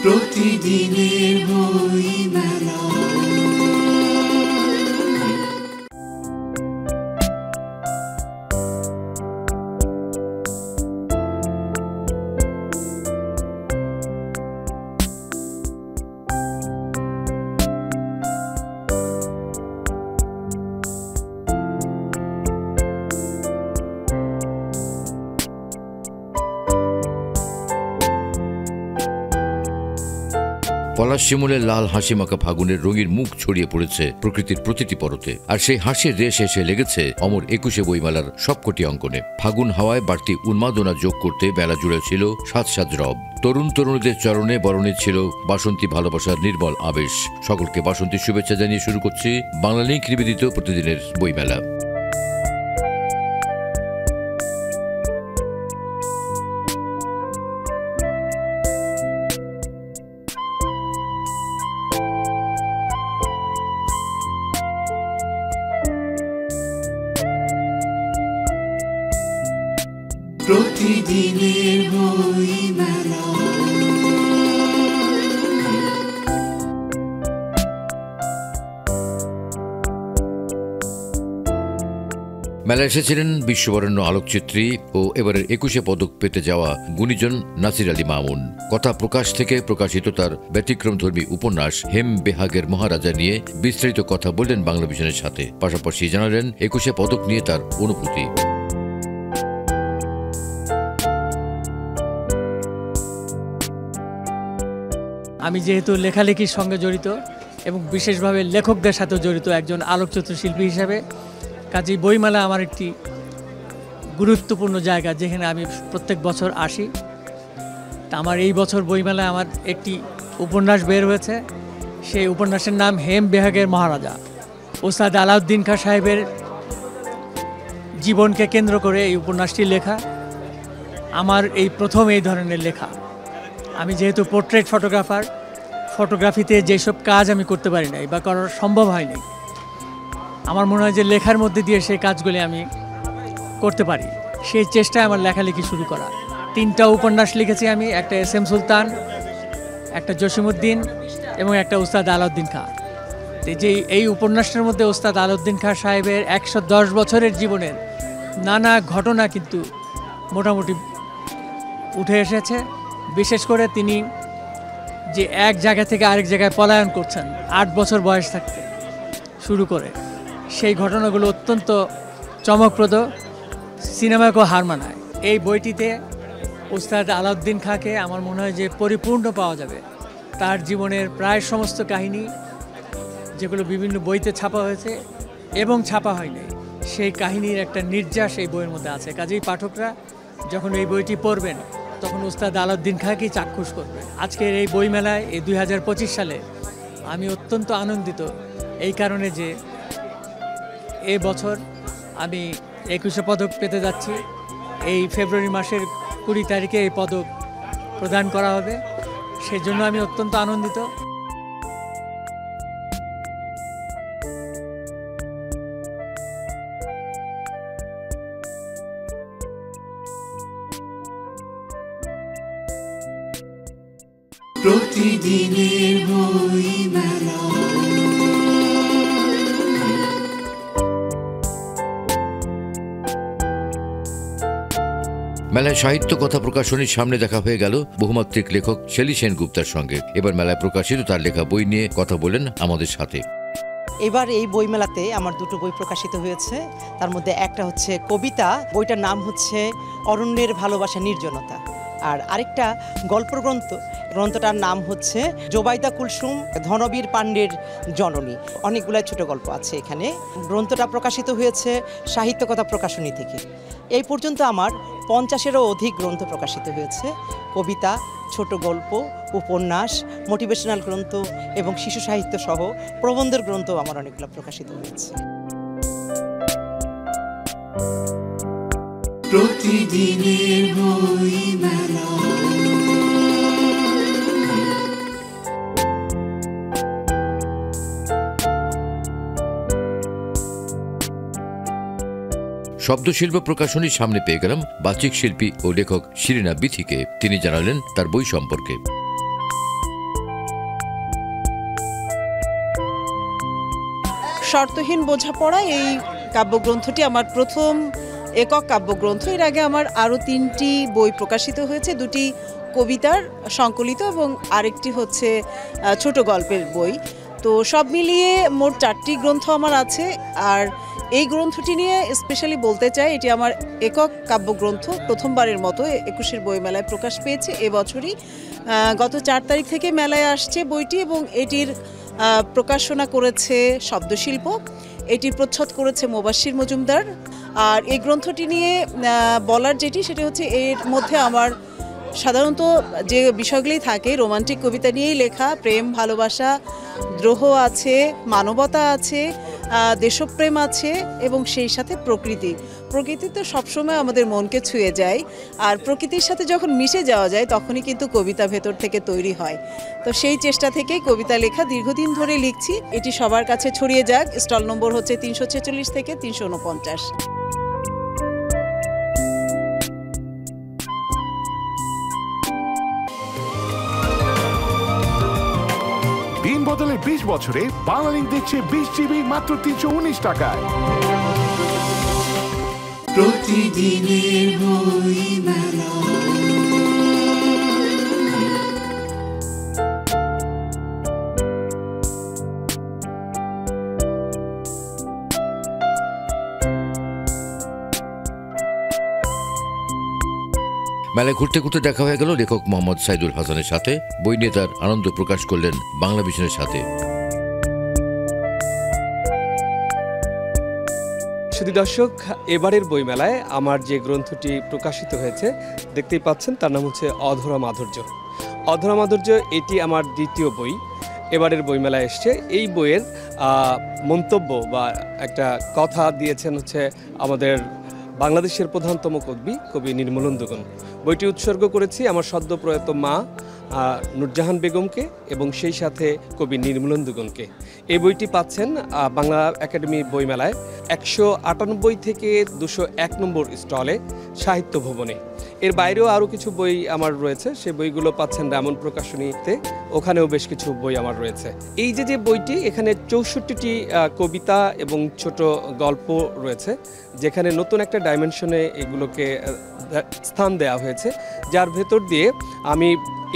প্রতিদিনের বই মেলা। পলাশ শিমুলের লাল হাসি মাখা ফাগুনের রঙিন মুখ ছড়িয়ে পড়েছে প্রকৃতির প্রতিটি পরতে, আর সেই হাসির রেশ এসে লেগেছে অমর ২১শে বইমেলার সবকটি অঙ্কনে। ফাগুন হাওয়ায় বাড়তি উন্মাদনা যোগ করতে মেলা জুড়ে ছিল সাজ সাজ রব। তরুণ তরুণীদের চরণে বরণে ছিল বাসন্তী ভালোবাসার নির্মল আবেশ। সকলকে বাসন্তীর শুভেচ্ছা জানিয়ে শুরু করছি বাংলালিংক নিবেদিত প্রতিদিনের বইমেলা। প্রতিদিনের বই মেলা। মেলায় এসেছিলেন বিশ্ববরেণ্য আলোকচিত্রী ও এবারের ২১শে পদক পেতে যাওয়া গুণীজন নাসির আলী মামুন। কথা প্রকাশ থেকে প্রকাশিত তার ব্যতিক্রমধর্মী উপন্যাস হেম বেহাগের মহারাজা নিয়ে বিস্তারিত কথা বললেন বাংলাভিশনের সাথে। পাশাপাশি জানালেন ২১শে পদক নিয়ে তার অনুভূতি। আমি যেহেতু লেখালেখির সঙ্গে জড়িত এবং বিশেষভাবে লেখকদের সাথে জড়িত একজন আলোকচিত্র শিল্পী হিসাবে, কাজেই বইমেলা আমার একটি গুরুত্বপূর্ণ জায়গা যেখানে আমি প্রত্যেক বছর আসি। তা আমার এই বছর বইমেলায় আমার একটি উপন্যাস বের হয়েছে। সেই উপন্যাসের নাম হেম বেহাগের মহারাজা। ওস্তাদ আলাউদ্দিন খাঁ সাহেবের জীবনকে কেন্দ্র করে এই উপন্যাসটি লেখা। আমার এই প্রথম এই ধরনের লেখা। আমি যেহেতু পোর্ট্রেট ফটোগ্রাফার, ফটোগ্রাফিতে যেসব কাজ আমি করতে পারি নাই বা করা সম্ভব হয়নি, আমার মনে হয় যে লেখার মধ্যে দিয়ে সেই কাজগুলি আমি করতে পারি। সেই চেষ্টায় আমার লেখালেখি শুরু করা। ৩টা উপন্যাস লিখেছি আমি, একটা এস.এম. সুলতান, একটা জসিমউদ্দিন এবং একটা উস্তাদ আলাউদ্দিন খাঁ। যে এই উপন্যাসের মধ্যে উস্তাদ আলাউদ্দিন খাঁ সাহেবের ১১০ বছরের জীবনের নানা ঘটনা কিন্তু মোটামুটি উঠে এসেছে। বিশেষ করে তিনি যে এক জায়গা থেকে আরেক জায়গায় পলায়ন করছেন ৮ বছর বয়স থাকতে শুরু করে, সেই ঘটনাগুলো অত্যন্ত চমকপ্রদ, সিনেমাকেও হার মানায়। এই বইটিতে উস্তাদ আলাউদ্দিন খাঁকে আমার মনে হয় যে পরিপূর্ণ পাওয়া যাবে। তার জীবনের প্রায় সমস্ত কাহিনী যেগুলো বিভিন্ন বইতে ছাপা হয়েছে এবং ছাপা হয়নি, সেই কাহিনীর একটা নির্যাস এই বইয়ের মধ্যে আছে। কাজেই পাঠকরা যখন এই বইটি পড়বেন তখন উস্তাদ আলাউদ্দিন খাঁকেই চাক্ষুষ করবে। আজকের এই বইমেলায় এই ২০২৫ সালে আমি অত্যন্ত আনন্দিত এই কারণে যে এই বছর আমি ২১শে পদক পেতে যাচ্ছি। এই ফেব্রুয়ারি মাসের ২০ তারিখে এই পদক প্রদান করা হবে, সেজন্য আমি অত্যন্ত আনন্দিত। প্রতিদিনের বই মেলা। মেলায় সাহিত্য কথা প্রকাশনীর সামনে দেখা হয়ে গেল বহুমাত্রিক লেখক শেলী সেনগুপ্তার সঙ্গে। এবার মেলায় প্রকাশিত তার লেখা বই নিয়ে কথা বলেন আমাদের সাথে। এবার এই বইমেলাতে আমার দুটো বই প্রকাশিত হয়েছে। তার মধ্যে একটা হচ্ছে কবিতা, বইটার নাম হচ্ছে অরণ্যের ভালোবাসা নির্জনতা, আর আরেকটা গল্প গ্রন্থটার নাম হচ্ছে জোবাইদা কুলসুম ধনবীর পাণ্ডের জননী। অনেকগুলো ছোট গল্প আছে এখানে। গ্রন্থটা প্রকাশিত হয়েছে সাহিত্য কথা প্রকাশনী থেকে। এই পর্যন্ত আমার ৫০-এরও অধিক গ্রন্থ প্রকাশিত হয়েছে। কবিতা, ছোট গল্প, উপন্যাস, মোটিভেশনাল গ্রন্থ এবং শিশু সাহিত্য সহ প্রবন্ধের গ্রন্থ আমার অনেকগুলো প্রকাশিত হয়েছে। প্রতিদিনের বই মেলা। শব্দশিল্প প্রকাশনীর সামনে পেয়ে গেলাম বাচিক শিল্পী ও লেখক শিরিনা বিথিকে। তিনি জানালেন তার বই সম্পর্কে। শর্তহীন বোঝাপড়া এই কাব্যগ্রন্থটি আমার প্রথম একক কাব্যগ্রন্থ। এর আগে আমার আরও 3টি বই প্রকাশিত হয়েছে, 2টি কবিতার সংকলিত এবং আরেকটি হচ্ছে ছোট গল্পের বই। তো সব মিলিয়ে মোট 4টি গ্রন্থ আমার আছে। আর এই গ্রন্থটি নিয়ে স্পেশালি বলতে চাই, এটি আমার একক কাব্যগ্রন্থ, প্রথমবারের মতো 21-এর বইমেলায় প্রকাশ পেয়েছে এবছরই। গত 4 তারিখ থেকে মেলায় আসছে বইটি এবং এটির প্রকাশনা করেছে শব্দশিল্প, এটির প্রচ্ছদ করেছে মোবাশ্বির মজুমদার। আর এই গ্রন্থটি নিয়ে বলার যেটি সেটা হচ্ছে, এর মধ্যে আমার সাধারণত যে বিষয়গুলি থাকে রোমান্টিক কবিতা নিয়েই লেখা। প্রেম, ভালোবাসা, দ্রোহ আছে, মানবতা আছে, দেশপ্রেম আছে এবং সেই সাথে প্রকৃতি তো সবসময় আমাদের মনকে ছুঁয়ে যায়। আর প্রকৃতির সাথে যখন মিশে যাওয়া যায় তখনই কিন্তু কবিতা ভেতর থেকে তৈরি হয়। তো সেই চেষ্টা থেকেই কবিতা লেখা, দীর্ঘদিন ধরে লিখছি। এটি সবার কাছে ছড়িয়ে যাক। স্টল নম্বর হচ্ছে 346 থেকে 349। দিন বদলে 20 বছরে বাংলালিংক দিচ্ছে 20 জিবি মাত্র 319 টাকায়। প্রতিদিনের বইমেলা। মেলায় ঘুরতে ঘুরতে দেখা হয়ে গেল লেখক মোহাম্মদ সাইদুল হাসানের সাথে। বই নিয়ে তার আনন্দ প্রকাশ করলেন বাংলা ভিশনের সাথে। শুধু দর্শক, এবারের বইমেলায় আমার যে গ্রন্থটি প্রকাশিত হয়েছে দেখতেই পাচ্ছেন, তার নাম হচ্ছে অধরা মাধুর্য। অধরা মাধুর্য এটি আমার দ্বিতীয় বই, এবারের বইমেলায় এসছে। এই বইয়ের মন্তব্য বা একটা কথা দিয়েছেন হচ্ছে আমাদের বাংলাদেশের প্রধানতম কবি নির্মলেন্দুগুণ। বইটি উৎসর্গ করেছি আমার সদ্য প্রয়াত মা নূরজাহান বেগমকে এবং সেই সাথে কবি নির্মলেন্দুগুণকে। এই বইটি পাচ্ছেন বাংলা একাডেমি বইমেলায় 198 থেকে 201 নম্বর স্টলে সাহিত্য ভবনে। এর বাইরেও আরও কিছু বই আমার রয়েছে, সেই বইগুলো পাচ্ছেন রামন প্রকাশনীতে, ওখানেও বেশ কিছু বই আমার রয়েছে। এই যে বইটি, এখানে 64টি কবিতা এবং ছোট গল্প রয়েছে, যেখানে নতুন একটা ডাইমেনশনে এগুলোকে স্থান দেওয়া হয়েছে, যার ভেতর দিয়ে আমি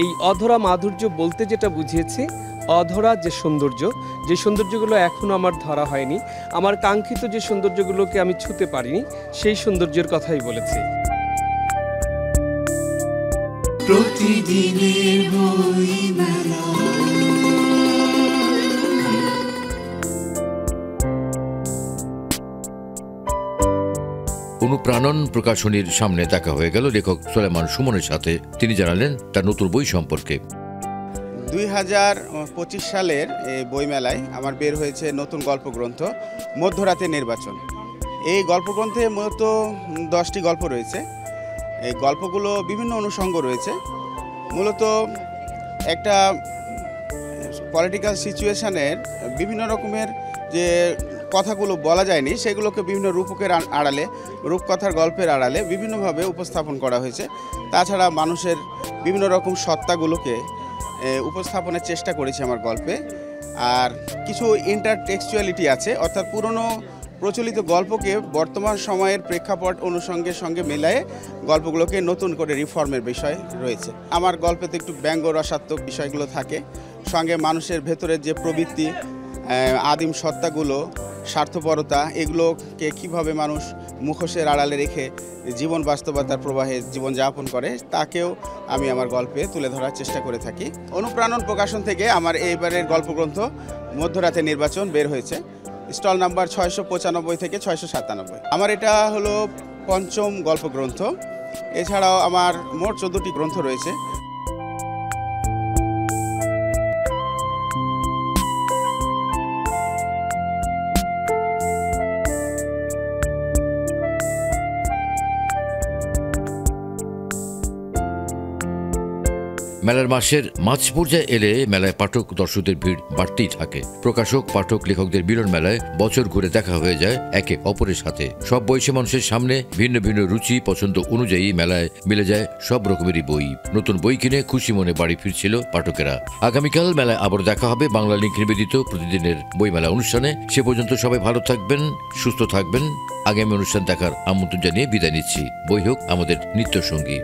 এই অধরা মাধুর্য বলতে যেটা বুঝিয়েছি, অধরা যে সৌন্দর্যগুলো এখনও আমার ধরা হয়নি, আমার কাঙ্ক্ষিত যে সৌন্দর্যগুলোকে আমি ছুঁতে পারিনি, সেই সৌন্দর্যের কথাই বলেছি। প্রতিদিনের বইমেলা। অনুপ্রাণন প্রকাশনীর সামনে দেখা হয়ে গেল লেখক সুলাইমান সুমনের সাথে। তিনি জানালেন তার নতুন বই সম্পর্কে। 2025 সালের এই বইমেলায় আমার বের হয়েছে নতুন গল্পগ্রন্থ মধ্যরাতে নির্বাচন। এই গল্পগ্রন্থে মূলত 10টি গল্প রয়েছে। এই গল্পগুলো বিভিন্ন অনুষঙ্গ রয়েছে। মূলত একটা পলিটিক্যাল সিচুয়েশনের বিভিন্ন রকমের যে কথাগুলো বলা যায়নি, সেগুলোকে বিভিন্ন রূপকের আড়ালে, রূপকথার গল্পের আড়ালে বিভিন্নভাবে উপস্থাপন করা হয়েছে। তাছাড়া মানুষের বিভিন্ন রকম সত্তাগুলোকে উপস্থাপনের চেষ্টা করেছি আমার গল্পে। আর কিছু ইন্টারটেক্সচুয়ালিটি আছে, অর্থাৎ পুরনো প্রচলিত গল্পকে বর্তমান সময়ের প্রেক্ষাপট অনুষঙ্গের সঙ্গে মেলায়ে গল্পগুলোকে নতুন করে রিফর্মের বিষয় রয়েছে। আমার গল্পেতে একটু ব্যঙ্গ রসাত্মক বিষয়গুলো থাকে, সঙ্গে মানুষের ভেতরের যে প্রবৃত্তি, আদিম সত্তাগুলো, স্বার্থপরতা, এগুলোকে কিভাবে মানুষ মুখোশের আড়ালে রেখে জীবন বাস্তবতার প্রবাহে জীবনযাপন করে, তাকেও আমি আমার গল্পে তুলে ধরার চেষ্টা করে থাকি। অনুপ্রাণন প্রকাশন থেকে আমার এইবারের গল্পগ্রন্থ মধ্যরাতে নির্বাচন বের হয়েছে। স্টল নাম্বার 695 থেকে 697। আমার এটা হলো 5ম গল্পগ্রন্থ। এছাড়াও আমার মোট 14টি গ্রন্থ রয়েছে। মেলার মাসের মাঝ পর্যায়ে এলে মেলায় পাঠক দর্শকদের ভিড় বাড়তেই থাকে। প্রকাশক, পাঠক, লেখকদের মিলন মেলায় বছর ঘুরে দেখা হয়ে যায় একে অপরের সাথে। সব বয়সী মানুষের সামনে ভিন্ন ভিন্ন রুচি পছন্দ অনুযায়ী মেলায় মিলে যায় সব রকমেরই বই। নতুন বই কিনে খুশি মনে বাড়ি ফিরছিল পাঠকেরা। আগামীকাল মেলায় আবার দেখা হবে বাংলা লিংক নিবেদিত প্রতিদিনের বইমেলা অনুষ্ঠানে। সে পর্যন্ত সবাই ভালো থাকবেন, সুস্থ থাকবেন। আগামী অনুষ্ঠান দেখার আমন্ত্রণ জানিয়ে বিদায় নিচ্ছি। বই হোক আমাদের নিত্য সঙ্গী।